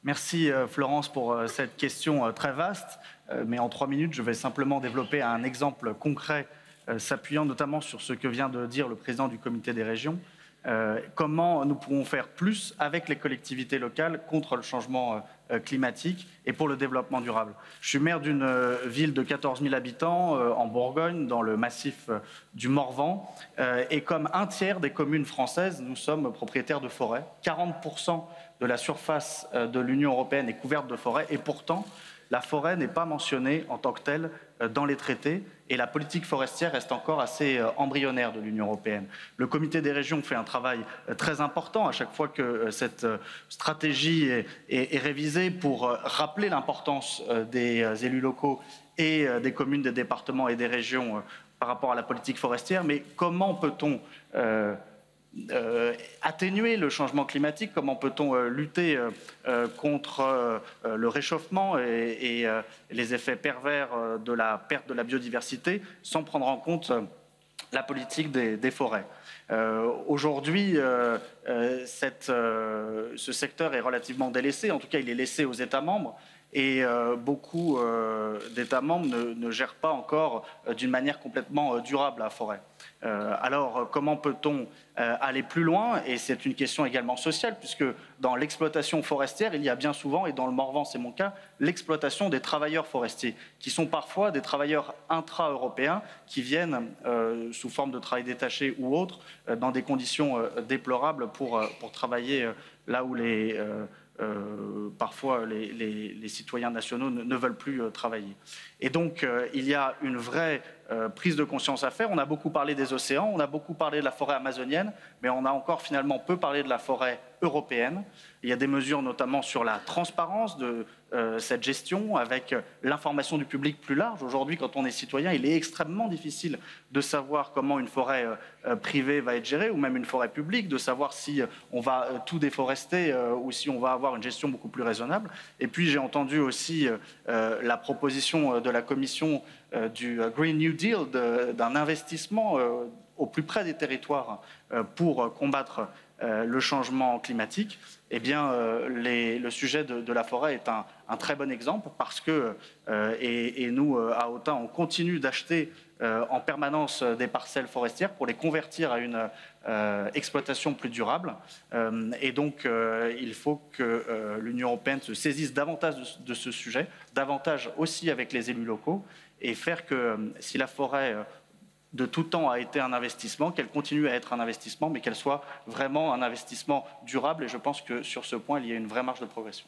Merci Florence pour cette question très vaste, mais en 3 minutes, je vais simplement développer un exemple concret s'appuyant notamment sur ce que vient de dire le président du comité des régions. Comment nous pouvons faire plus avec les collectivités locales contre le changement climatique et pour le développement durable. Je suis maire d'une ville de 14 000 habitants en Bourgogne, dans le massif du Morvan, et comme un tiers des communes françaises, nous sommes propriétaires de forêts. 40% de la surface de l'Union européenne est couverte de forêts, et pourtant, la forêt n'est pas mentionnée en tant que telle dans les traités et la politique forestière reste encore assez embryonnaire de l'Union européenne. Le comité des régions fait un travail très important à chaque fois que cette stratégie est révisée pour rappeler l'importance des élus locaux et des communes, des départements et des régions par rapport à la politique forestière. Mais comment peut-on atténuer le changement climatique, comment peut-on lutter contre le réchauffement et les effets pervers de la perte de la biodiversité sans prendre en compte la politique des forêts. Aujourd'hui, ce secteur est relativement délaissé, en tout cas il est laissé aux États membres. Et beaucoup d'États membres ne gèrent pas encore d'une manière complètement durable la forêt. Alors, comment peut-on aller plus loin? Et c'est une question également sociale, puisque dans l'exploitation forestière, il y a bien souvent, et dans le Morvan c'est mon cas, l'exploitation des travailleurs forestiers, qui sont parfois des travailleurs intra-européens qui viennent sous forme de travail détaché ou autre, dans des conditions déplorables pour travailler là où parfois les citoyens nationaux ne veulent plus travailler. Et donc il y a une vraie prise de conscience à faire. On a beaucoup parlé des océans, on a beaucoup parlé de la forêt amazonienne, mais on a encore finalement peu parlé de la forêt européenne. Il y a des mesures notamment sur la transparence de cette gestion, avec l'information du public plus large. Aujourd'hui, quand on est citoyen, il est extrêmement difficile de savoir comment une forêt privée va être gérée, ou même une forêt publique, de savoir si on va tout déforester ou si on va avoir une gestion beaucoup plus raisonnable. Et puis j'ai entendu aussi la proposition de la Commission du Green New Deal, d'un investissement au plus près des territoires pour combattre le changement climatique. Eh bien, le sujet de la forêt est un très bon exemple parce que, et nous, à Autun, on continue d'acheter en permanence des parcelles forestières pour les convertir à une exploitation plus durable. Et donc, il faut que l'Union européenne se saisisse davantage de ce sujet, davantage aussi avec les élus locaux, et faire que si la forêt de tout temps a été un investissement, qu'elle continue à être un investissement, mais qu'elle soit vraiment un investissement durable. Et je pense que sur ce point, il y a une vraie marge de progression.